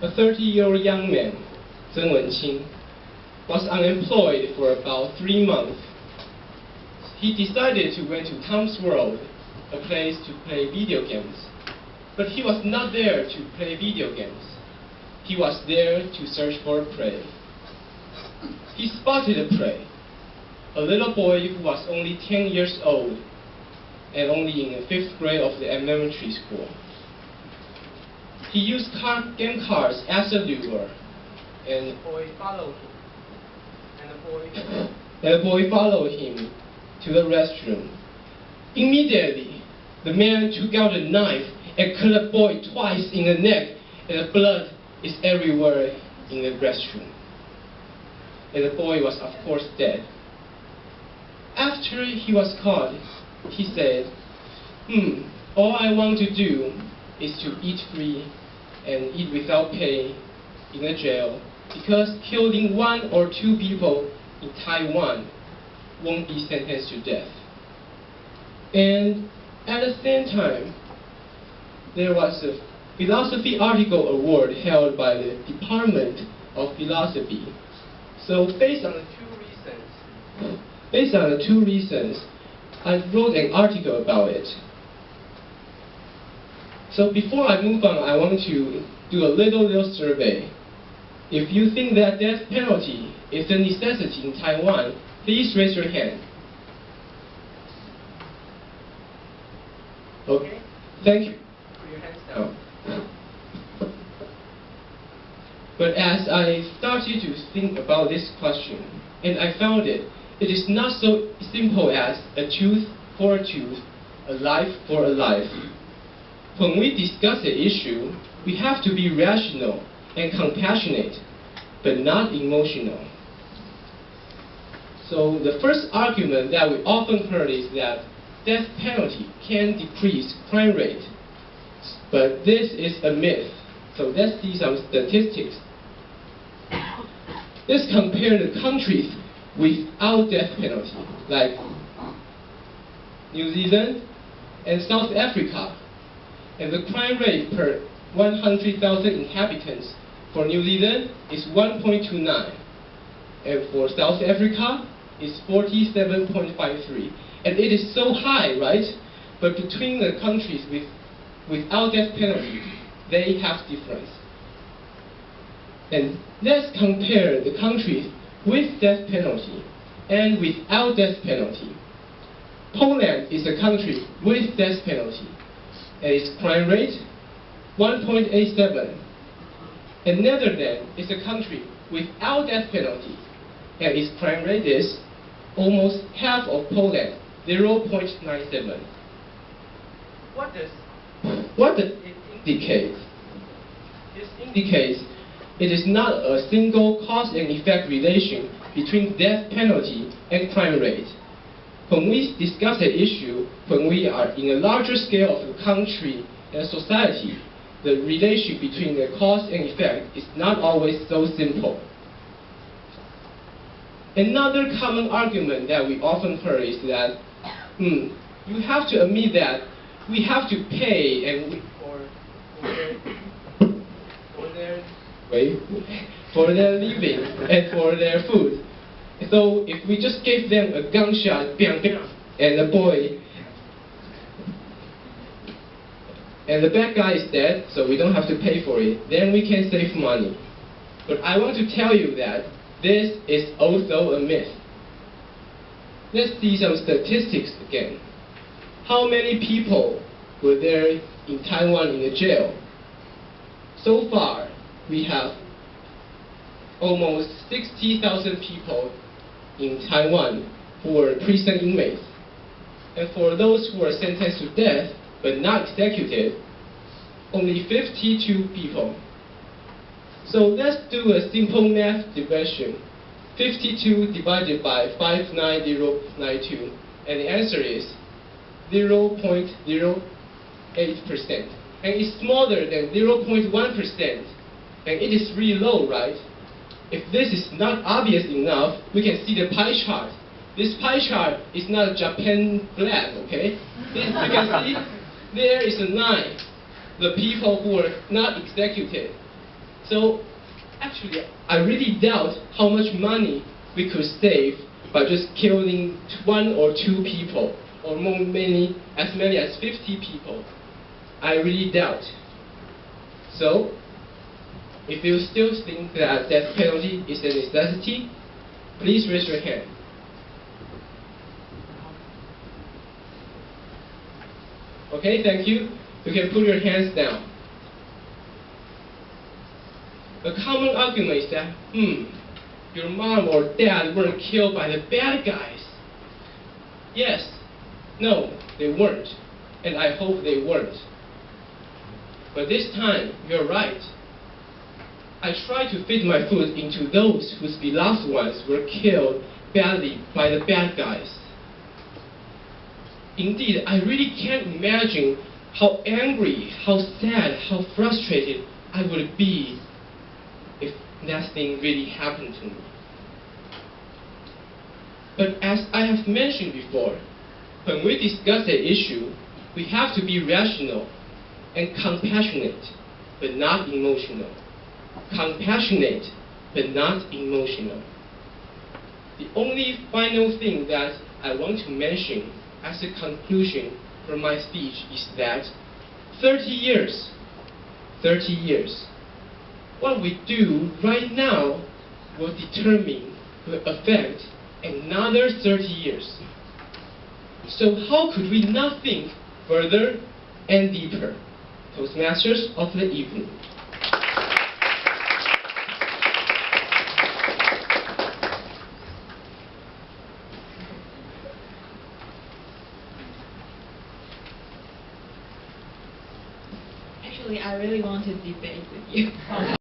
A 30-year-old young man, Zheng Wenqing, was unemployed for about 3 months. He decided to went to Tom's World, a place to play video games. But he was not there to play video games. He was there to search for prey. He spotted a prey, a little boy who was only 10 years old and only in the 5th grade of the elementary school. He used game cards as a lure, and the boy followed him to the restroom. Immediately, the man took out a knife and cut the boy twice in the neck, and the blood is everywhere in the restroom. And the boy was, of course, dead. After he was caught, he said, all I want to do is to eat free and eat without pay in a jail, because killing 1 or 2 people in Taiwan won't be sentenced to death. And at the same time, there was a philosophy article award held by the Department of Philosophy. So based on the 2 reasons, I wrote an article about it. So before I move on, I want to do a little survey. If you think that death penalty is a necessity in Taiwan, please raise your hand. Okay, thank you. Put your hands down. But as I started to think about this question, and I found it is not so simple as a tooth for a tooth, a life for a life. When we discuss the issue, we have to be rational and compassionate, but not emotional. So the first argument that we often heard is that death penalty can decrease crime rate. But this is a myth. So let's see some statistics. Let's compare the countries without death penalty, like New Zealand and South Africa. And the crime rate per 100,000 inhabitants for New Zealand is 1.29. And for South Africa, it's 47.53. And it is so high, right? But between the countries without death penalty, they have difference. And let's compare the countries with death penalty and without death penalty. Poland is a country with death penalty, and its crime rate 1.87. And Netherlands is a country without death penalty, and its crime rate is almost half of Poland, 0.97. What does it indicate? This indicates it is not a single cause and effect relation between death penalty and crime rate. When we discuss the issue, when we are in a larger scale of the country and society, the relation between the cause and effect is not always so simple. Another common argument that we often heard is that you have to admit that we have to pay and for their living and for their food. So if we just gave them a gunshot, bang, bang, and the boy, and the bad guy is dead, so we don't have to pay for it, then we can save money. But I want to tell you that this is also a myth. Let's see some statistics again. How many people were there in Taiwan in the jail? So far, we have almost 60,000 people in Taiwan who were prison inmates. And for those who were sentenced to death but not executed, only 52 people. So let's do a simple math division. 52 divided by 59092, and the answer is 0.08%. And it's smaller than 0.1%. And it is really low, right? If this is not obvious enough, we can see the pie chart. This pie chart is not a Japan flag, okay? You can see there is a 9, the people who were not executed. So actually, I really doubt how much money we could save by just killing 1 or 2 people, or as many as 50 people. I really doubt. So, if you still think that death penalty is a necessity, please raise your hand. Okay, thank you. You can put your hands down. A common argument is that, your mom or dad were killed by the bad guys. Yes, no, they weren't, and I hope they weren't. But this time, you're right. I try to fit my foot into those whose beloved ones were killed badly by the bad guys. Indeed, I really can't imagine how angry, how sad, how frustrated I would be if that thing really happened to me. But as I have mentioned before, when we discuss the issue, we have to be rational and compassionate, but not emotional. Compassionate, but not emotional. The only final thing that I want to mention as a conclusion from my speech is that 30 years, what we do right now will affect another 30 years. So how could we not think further and deeper? Toastmasters of the evening. Actually, I really want to debate with you.